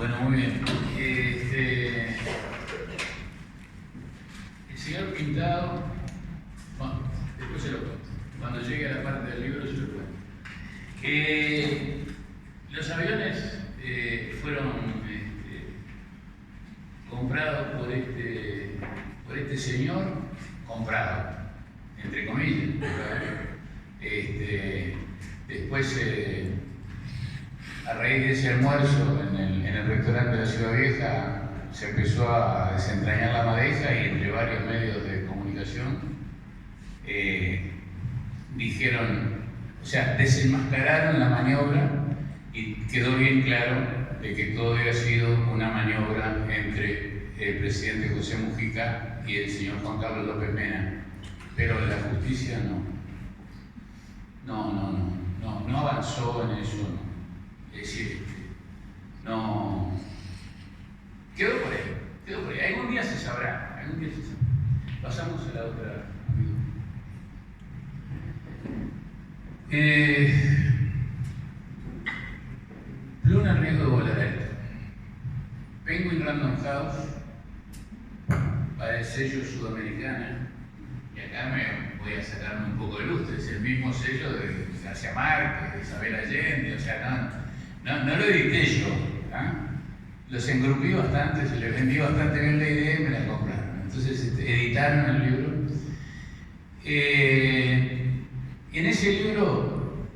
Bueno, muy bien. El señor Pintado, bueno, después se lo cuento. Cuando llegue a la parte del libro se lo cuento. Los aviones fueron comprados por este señor, comprado, entre comillas. Después, a raíz de ese almuerzo en el restaurante de la Ciudad Vieja, se empezó a desentrañar la madeja y entre varios medios de comunicación dijeron, o sea, desenmascararon la maniobra y quedó bien claro de que todo había sido una maniobra entre el presidente José Mujica y el señor Juan Carlos López Mena. Pero la justicia no avanzó en eso, no. Es decir, no. Quedó por ahí. Algún día se sabrá. Pasamos a la otra. Pluna riesgo de volar alto. Penguin Random House para el sello Sudamericana. Y acá me voy a sacarme un poco de luz. Es el mismo sello de García Márquez, de Isabel Allende. O sea, no lo edité yo. Los engrupí bastante, se les vendí bastante bien la idea y me la compraron. Entonces editaron el libro. En ese libro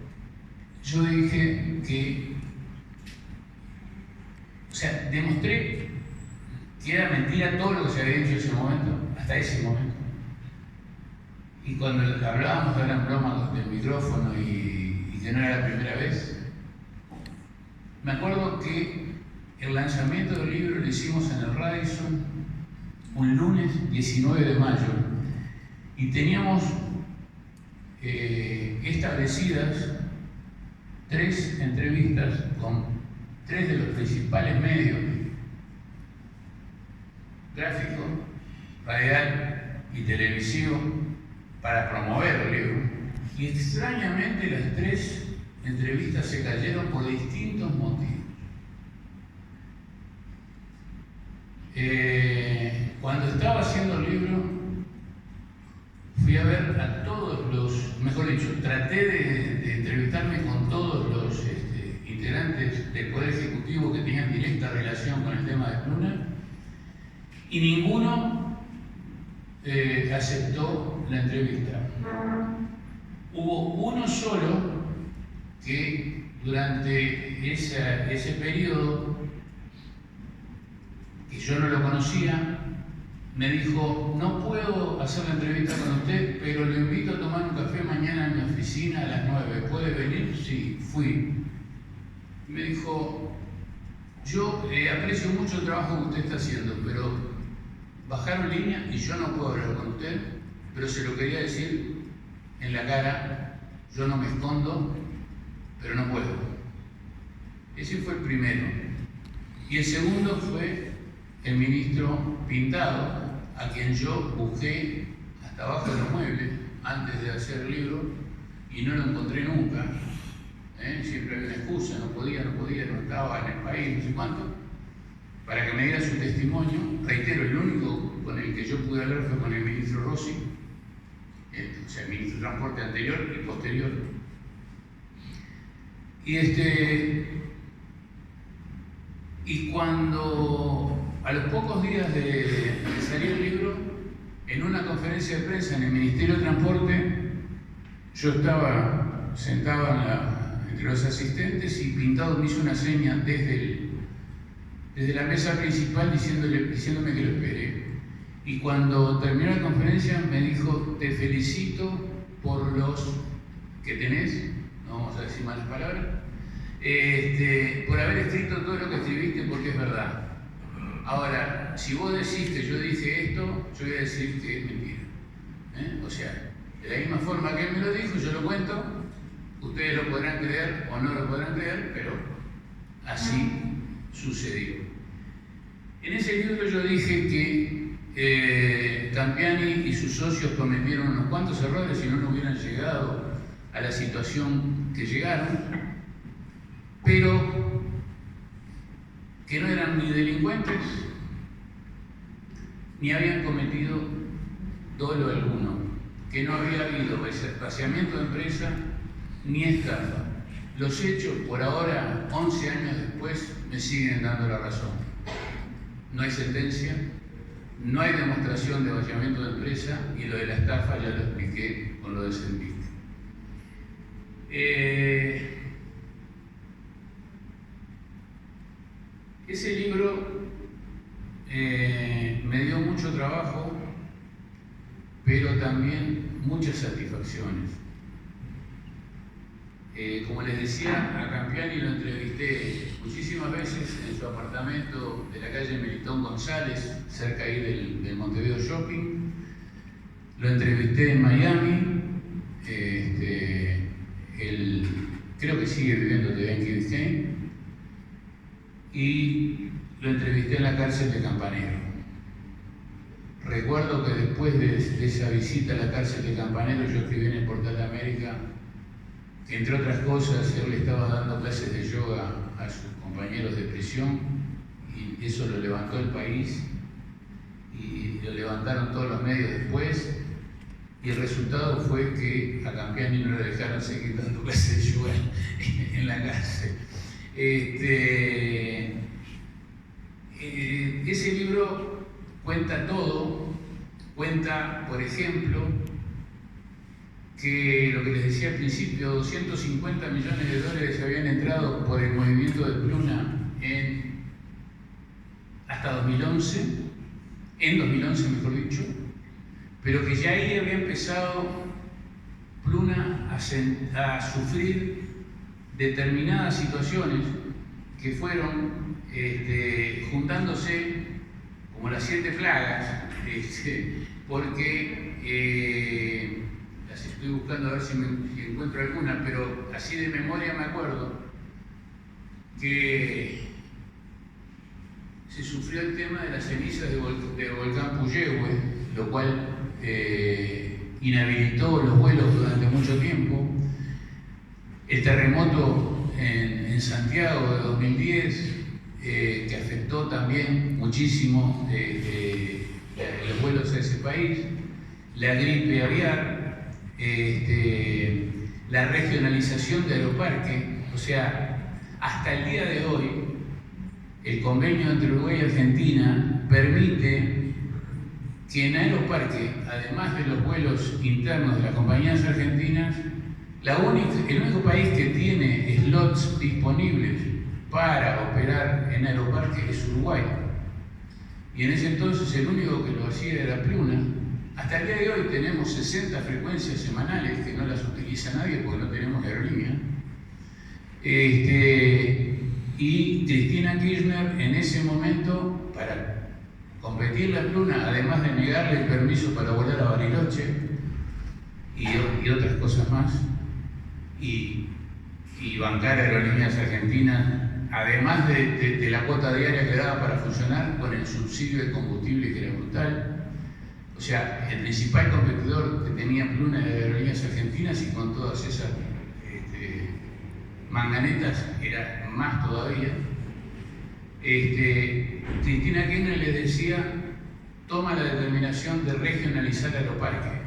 yo dije que, o sea, demostré que era mentira todo lo que se había dicho en ese momento, hasta ese momento. Y cuando hablábamos de la broma del micrófono y que no era la primera vez, me acuerdo que el lanzamiento del libro lo hicimos en el Radisson un lunes 19 de mayo y teníamos establecidas 3 entrevistas con 3 de los principales medios, gráfico, radial y televisivo, para promover el libro. Y extrañamente las 3 entrevistas se cayeron por distintos motivos. Cuando estaba haciendo el libro, fui a ver a todos los, mejor dicho, traté de entrevistarme con todos los integrantes del Poder Ejecutivo que tenían directa relación con el tema de Pluna, y ninguno aceptó la entrevista. Hubo uno solo que durante ese periodo, que yo no lo conocía, me dijo: no puedo hacer la entrevista con usted, pero lo invito a tomar un café mañana en mi oficina a las 9. ¿Puede venir? Sí, fui. Me dijo: yo aprecio mucho el trabajo que usted está haciendo, pero bajaron línea y yo no puedo hablar con usted, pero se lo quería decir en la cara, yo no me escondo, pero no puedo. Ese fue el primero. Y el segundo fue el ministro Pintado, a quien yo busqué hasta abajo de los muebles antes de hacer el libro y no lo encontré nunca. Siempre había una excusa, no podía, no estaba en el país, no sé cuánto, para que me diera su testimonio. Reitero, el único con el que yo pude hablar fue con el ministro Rossi, o sea, el ministro de Transporte anterior y posterior. Y cuando a los pocos días de salir el libro, en una conferencia de prensa en el Ministerio de Transporte, yo estaba sentado entre los asistentes y Pintado me hizo una seña desde la mesa principal diciéndome que lo espere. Y cuando terminó la conferencia me dijo: te felicito por los que tenés, no vamos a decir malas palabras, por haber escrito todo lo que escribiste, porque es verdad. Ahora, si vos decís que yo dije esto, yo voy a decir que es mentira. O sea, de la misma forma que él me lo dijo, yo lo cuento, ustedes lo podrán creer o no lo podrán creer, pero así sucedió. En ese libro yo dije que Campiani y sus socios cometieron unos cuantos errores si no hubieran llegado a la situación que llegaron, pero que no eran ni delincuentes ni habían cometido dolo alguno, que no había habido vaciamiento de empresa ni estafa. Los hechos, por ahora, 11 años después, me siguen dando la razón. No hay sentencia, no hay demostración de vaciamiento de empresa y lo de la estafa ya lo expliqué con lo de Cendic. Ese libro me dio mucho trabajo, pero también muchas satisfacciones. Como les decía, a Campiani lo entrevisté muchísimas veces en su apartamento de la calle Melitón González, cerca ahí del Montevideo Shopping. Lo entrevisté en Miami. Creo que sigue viviendo todavía en Key Biscayne. Y lo entrevisté en la cárcel de Campanero. Recuerdo que después de esa visita a la cárcel de Campanero, yo escribí en el Portal de América que, entre otras cosas, él le estaba dando clases de yoga a sus compañeros de prisión y eso lo levantó el país y lo levantaron todos los medios después, y el resultado fue que a Campiani no le dejaron seguir dando clases de yoga en la cárcel. Ese libro cuenta todo, cuenta, por ejemplo, que lo que les decía al principio, 250 millones de dólares habían entrado por el movimiento de Pluna hasta 2011, en 2011 mejor dicho, pero que ya ahí había empezado Pluna a sufrir determinadas situaciones que fueron juntándose como las 7 plagas, porque las estoy buscando a ver si encuentro alguna, pero así de memoria me acuerdo que se sufrió el tema de las cenizas del volcán Puyehue, lo cual inhabilitó los vuelos durante mucho tiempo. El terremoto en Santiago de 2010, que afectó también muchísimo los vuelos a ese país, la gripe aviar, la regionalización de Aeroparque. O sea, hasta el día de hoy, el convenio entre Uruguay y Argentina permite que en Aeroparque, además de los vuelos internos de las compañías argentinas, el único país que tiene slots disponibles para operar en Aeroparque es Uruguay. Y en ese entonces el único que lo hacía era Pluna. Hasta el día de hoy tenemos 60 frecuencias semanales que no las utiliza nadie porque no tenemos aerolínea. Y Cristina Kirchner en ese momento, para competirle a Pluna, además de negarle el permiso para volar a Bariloche y otras cosas más, y bancar aerolíneas argentinas, además de la cuota diaria que daba para funcionar, con el subsidio de combustible que era brutal. O sea, el principal competidor que tenía Pluna era de aerolíneas argentinas, y con todas esas manganetas era más todavía. Cristina Kirchner le decía: toma la determinación de regionalizar Aeroparque.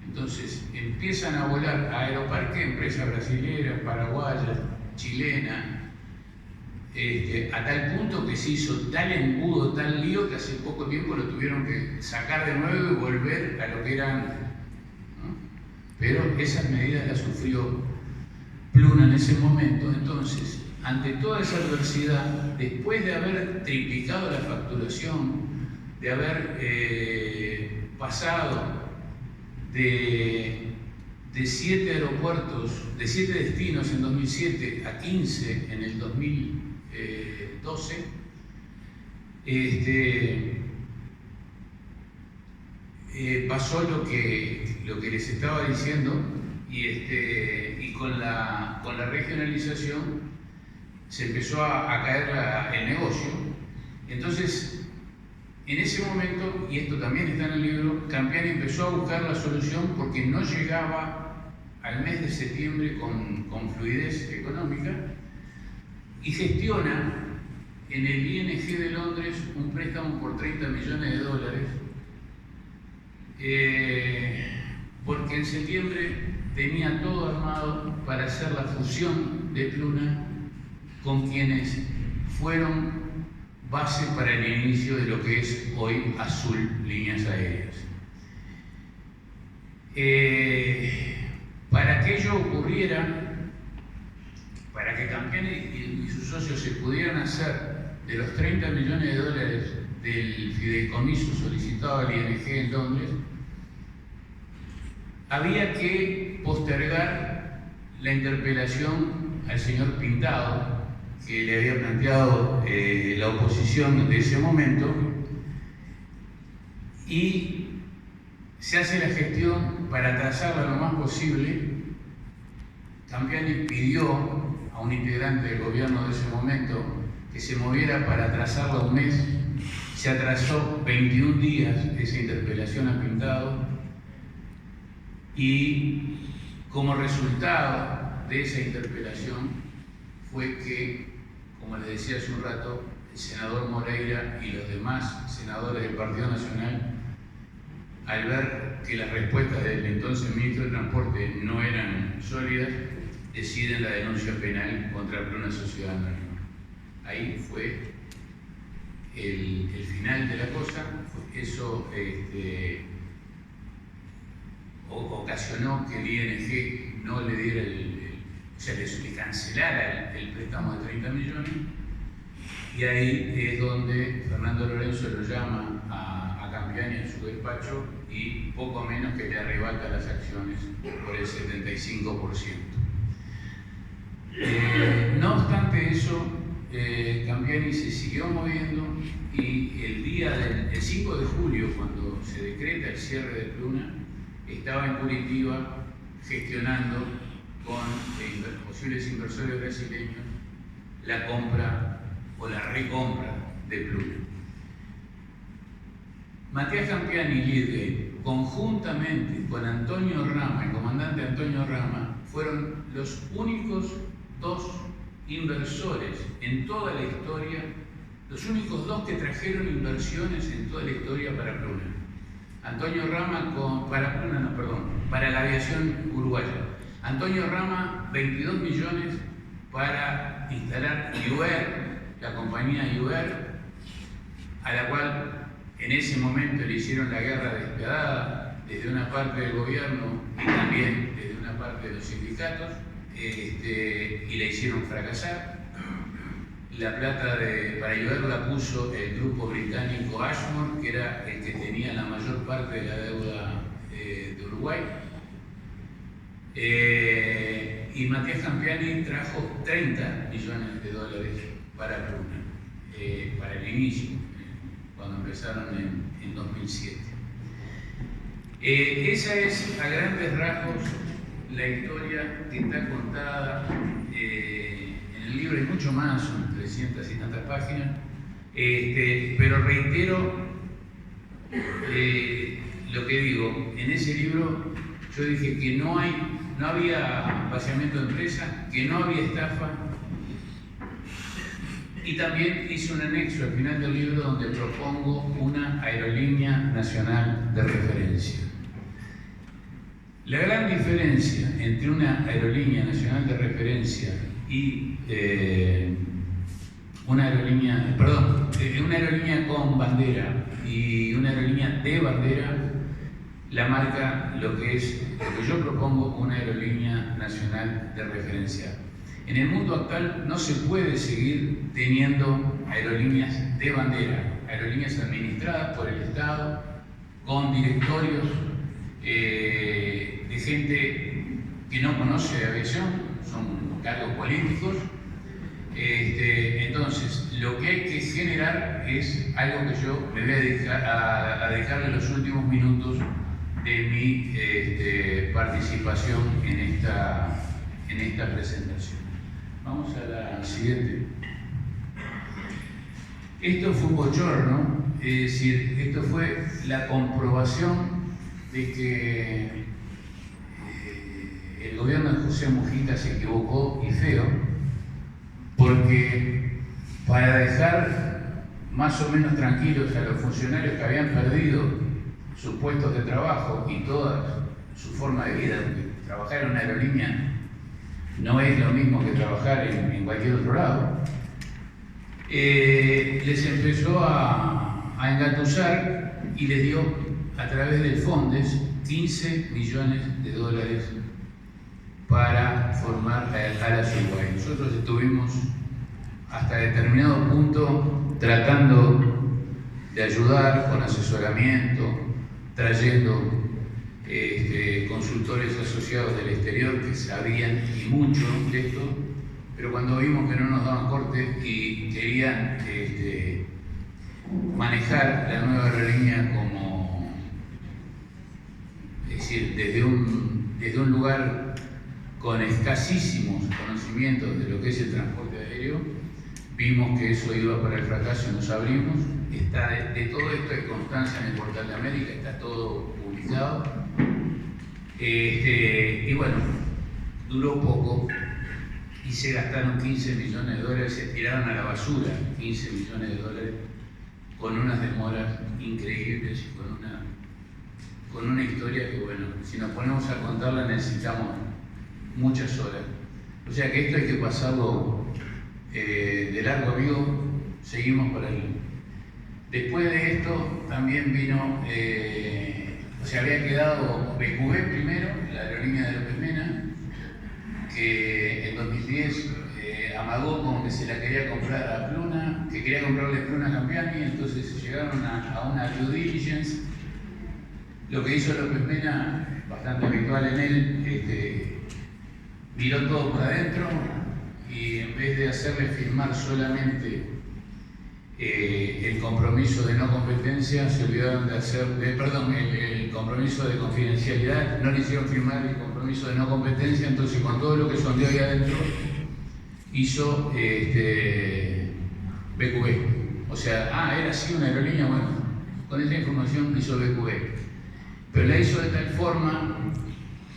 Entonces empiezan a volar a Aeroparque empresas brasileñas, paraguayas, chilenas, a tal punto que se hizo tal embudo, tal lío, que hace poco tiempo lo tuvieron que sacar de nuevo y volver a lo que era antes, ¿no? Pero esas medidas las sufrió Pluna en ese momento. Entonces, ante toda esa adversidad, después de haber triplicado la facturación, de haber pasado de 7 aeropuertos, de 7 destinos en 2007 a 15 en el 2012, pasó lo que les estaba diciendo, y con la regionalización se empezó a caer el negocio. Entonces, en ese momento, y esto también está en el libro, Campiani empezó a buscar la solución porque no llegaba al mes de septiembre con fluidez económica, y gestiona en el ING de Londres un préstamo por 30 millones de dólares, porque en septiembre tenía todo armado para hacer la fusión de Pluna con quienes fueron base para el inicio de lo que es hoy Azul Líneas Aéreas. Para que ello ocurriera, para que Campiani y sus socios se pudieran hacer de los 30 millones de dólares del fideicomiso solicitado al ING en Londres, había que postergar la interpelación al señor Pintado, que le había planteado la oposición de ese momento, y se hace la gestión para atrasarla lo más posible. Campiani pidió a un integrante del gobierno de ese momento que se moviera para atrasarla un mes. Se atrasó 21 días esa interpelación a Pintado, y como resultado de esa interpelación fue que, como les decía hace un rato, el senador Moreira y los demás senadores del Partido Nacional, al ver que las respuestas del entonces ministro de Transporte no eran sólidas, deciden la denuncia penal contra Pluna Sociedad Anónima. Ahí fue el final de la cosa. Eso ocasionó que el ING no le diera le cancelara el préstamo de 30 millones, y ahí es donde Fernando Lorenzo lo llama a Campiani en su despacho y poco menos que le arrebata las acciones por el 75%. No obstante eso, Campiani se siguió moviendo, y el 5 de julio, cuando se decreta el cierre de Pluna, estaba en Curitiba gestionando con posibles inversores brasileños la compra o la recompra de Pluna. Matías Campiani y Lidgate, conjuntamente con Antonio Rama, el comandante Antonio Rama, fueron los únicos dos inversores en toda la historia, los únicos dos que trajeron inversiones en toda la historia para Pluna. Antonio Rama para la aviación uruguaya. Antonio Rama, 22 millones para instalar IUER, la compañía IUER, a la cual en ese momento le hicieron la guerra despiadada desde una parte del gobierno y también desde una parte de los sindicatos, y la hicieron fracasar. La plata para IUER la puso el grupo británico Ashmore, que era el que tenía la mayor parte de la deuda de Uruguay. Y Matías Campiani trajo 30 millones de dólares para Pluna, para el inicio, cuando empezaron en 2007. Esa es, a grandes rasgos, la historia que está contada en el libro. Hay mucho más, son 300 y tantas páginas, pero reitero lo que digo. En ese libro yo dije que no había vaciamiento de empresa, que no había estafa, y también hice un anexo al final del libro donde propongo una aerolínea nacional de referencia. La gran diferencia entre una aerolínea nacional de referencia y una aerolínea con bandera y una aerolínea de bandera la marca lo que yo propongo, una aerolínea nacional de referencia. En el mundo actual no se puede seguir teniendo aerolíneas de bandera, aerolíneas administradas por el Estado, con directorios de gente que no conoce de aviación, son cargos políticos. Entonces, lo que hay que generar es algo que yo me voy a dedicarle los últimos minutos de mi participación en esta presentación. Vamos a la siguiente. Esto fue un bochorno, es decir, esto fue la comprobación de que el gobierno de José Mujica se equivocó, y feo, porque para dejar más o menos tranquilos a los funcionarios que habían perdido sus puestos de trabajo y toda su forma de vida, porque trabajar en una aerolínea no es lo mismo que trabajar en cualquier otro lado, les empezó a engatusar y les dio a través del Fondes 15 millones de dólares para formar la Alas Uruguay. Nosotros estuvimos hasta determinado punto tratando de ayudar con asesoramiento, trayendo consultores asociados del exterior que sabían y mucho de esto, pero cuando vimos que no nos daban corte y querían manejar la nueva aerolínea como, es decir, desde un lugar con escasísimos conocimientos de lo que es el transporte aéreo, vimos que eso iba para el fracaso y nos abrimos. Está de todo esto hay constancia en el Portal de América, está todo publicado. Y bueno, duró poco y se gastaron 15 millones de dólares, se tiraron a la basura 15 millones de dólares con unas demoras increíbles y con una historia que, bueno, si nos ponemos a contarla necesitamos muchas horas. O sea que esto hay que pasarlo de largo, amigo. Seguimos por ahí. Después de esto también vino, se había quedado BQB primero, la aerolínea de López Mena, que en 2010 amagó como que se la quería comprar a Pluna, que quería comprarle Pluna a Campiani, entonces llegaron a una due diligence. Lo que hizo López Mena, bastante habitual en él, miró todo por adentro y en vez de hacerle firmar solamente el compromiso de no competencia, se olvidaron de hacer, el compromiso de confidencialidad, no le hicieron firmar el compromiso de no competencia, entonces con todo lo que sondeó ahí adentro, hizo BQB. O sea, era así una aerolínea, bueno, con esa información hizo BQB. Pero la hizo de tal forma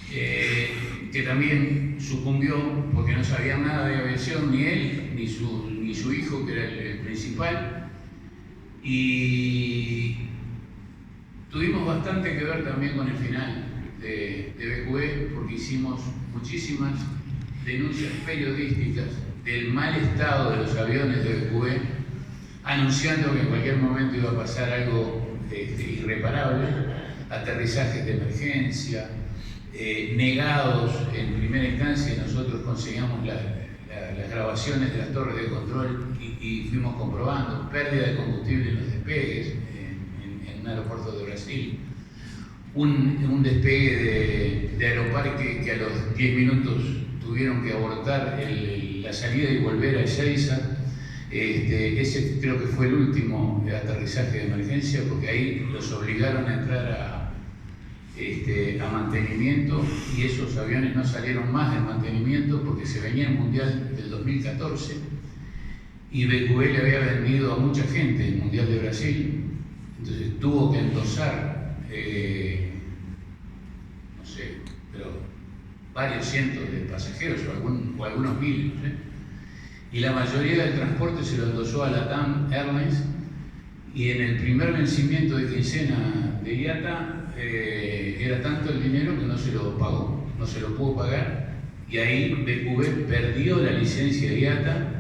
que también sucumbió, porque no sabía nada de aviación, ni él, ni su hijo, que era el principal. Y tuvimos bastante que ver también con el final de BQB, porque hicimos muchísimas denuncias periodísticas del mal estado de los aviones de BQB, anunciando que en cualquier momento iba a pasar algo irreparable, aterrizajes de emergencia, negados en primera instancia, y nosotros conseguíamos las grabaciones de las torres de control y fuimos comprobando pérdida de combustible en los despegues en un aeropuerto de Brasil, un despegue de Aeroparque que a los 10 minutos tuvieron que abortar la salida y volver a Ezeiza. Ese creo que fue el último aterrizaje de emergencia, porque ahí los obligaron a entrar a mantenimiento, y esos aviones no salieron más del mantenimiento porque se venía el Mundial del 2014 y BQB le había vendido a mucha gente el Mundial de Brasil, entonces tuvo que endosar, no sé, pero varios cientos de pasajeros o algunos miles, y la mayoría del transporte se lo endosó a LATAM Airlines, y en el primer vencimiento de quincena de IATA era tanto el dinero que no se lo pagó, no se lo pudo pagar, y ahí BQB perdió la licencia de IATA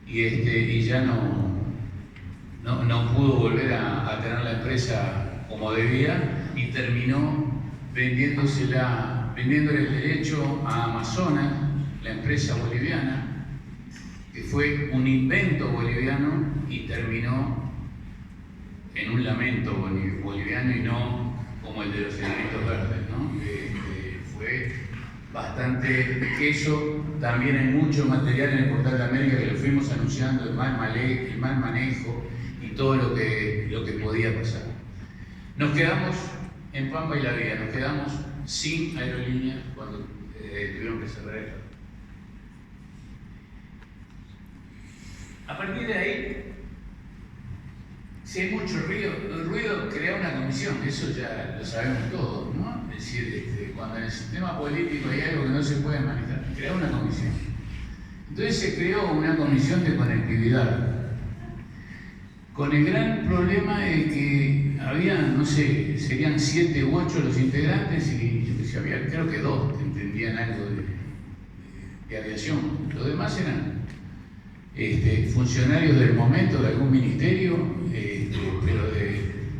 y ya no pudo volver a tener la empresa como debía, y terminó vendiéndole el derecho a Amazonas, la empresa boliviana, que fue un invento boliviano y terminó en un lamento boliviano y no como el de los elementos verdes, ¿no? Fue bastante queso. También hay mucho material en el Portal de América que lo fuimos anunciando, el mal manejo y todo lo que podía pasar. Nos quedamos en Pampa y La Vía, nos quedamos sin aerolínea cuando tuvieron que cerrar esto. A partir de ahí, si hay mucho ruido, el ruido crea una comisión, eso ya lo sabemos todos, ¿no? Es decir, cuando en el sistema político hay algo que no se puede manejar, crea una comisión. Entonces se creó una comisión de conectividad, con el gran problema de que había, no sé, serían 7 u 8 los integrantes y yo decía, había creo que 2 que entendían algo de aviación. Los demás eran funcionarios del momento de algún ministerio, pero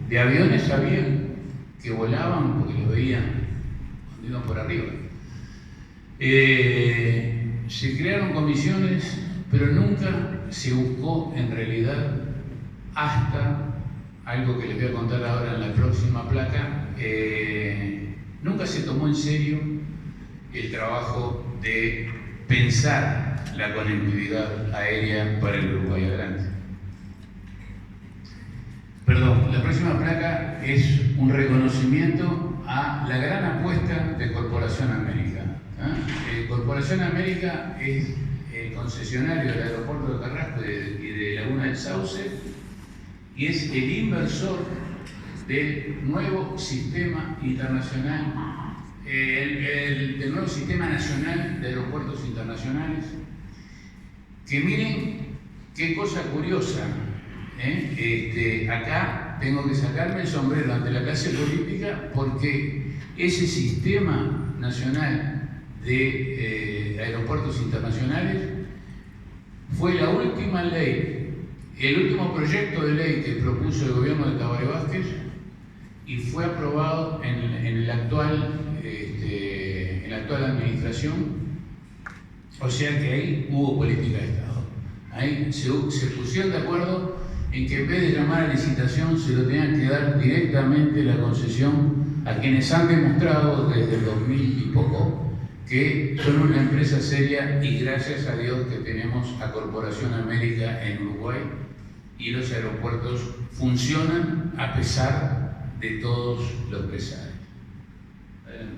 de aviones sabían que volaban porque los veían cuando iban por arriba. Se crearon comisiones, pero nunca se buscó en realidad, hasta algo que les voy a contar ahora en la próxima placa, nunca se tomó en serio el trabajo de pensar la conectividad aérea para el Uruguay. Adelante. Perdón, la próxima placa es un reconocimiento a la gran apuesta de Corporación América. Corporación América es el concesionario del aeropuerto de Carrasco y de Laguna del Sauce, y es el inversor del nuevo sistema internacional, del nuevo sistema nacional de aeropuertos internacionales. Que miren qué cosa curiosa, acá tengo que sacarme el sombrero ante la clase política, porque ese sistema nacional de aeropuertos internacionales fue la última ley, el último proyecto de ley que propuso el gobierno de Tabaré Vázquez y fue aprobado en la actual administración. O sea que ahí hubo política de Estado. Ahí se pusieron de acuerdo en que en vez de llamar a licitación se lo tenían que dar directamente la concesión a quienes han demostrado desde el 2000 y poco que son una empresa seria, y gracias a Dios que tenemos a Corporación América en Uruguay y los aeropuertos funcionan a pesar de todos los pesares. Adelante.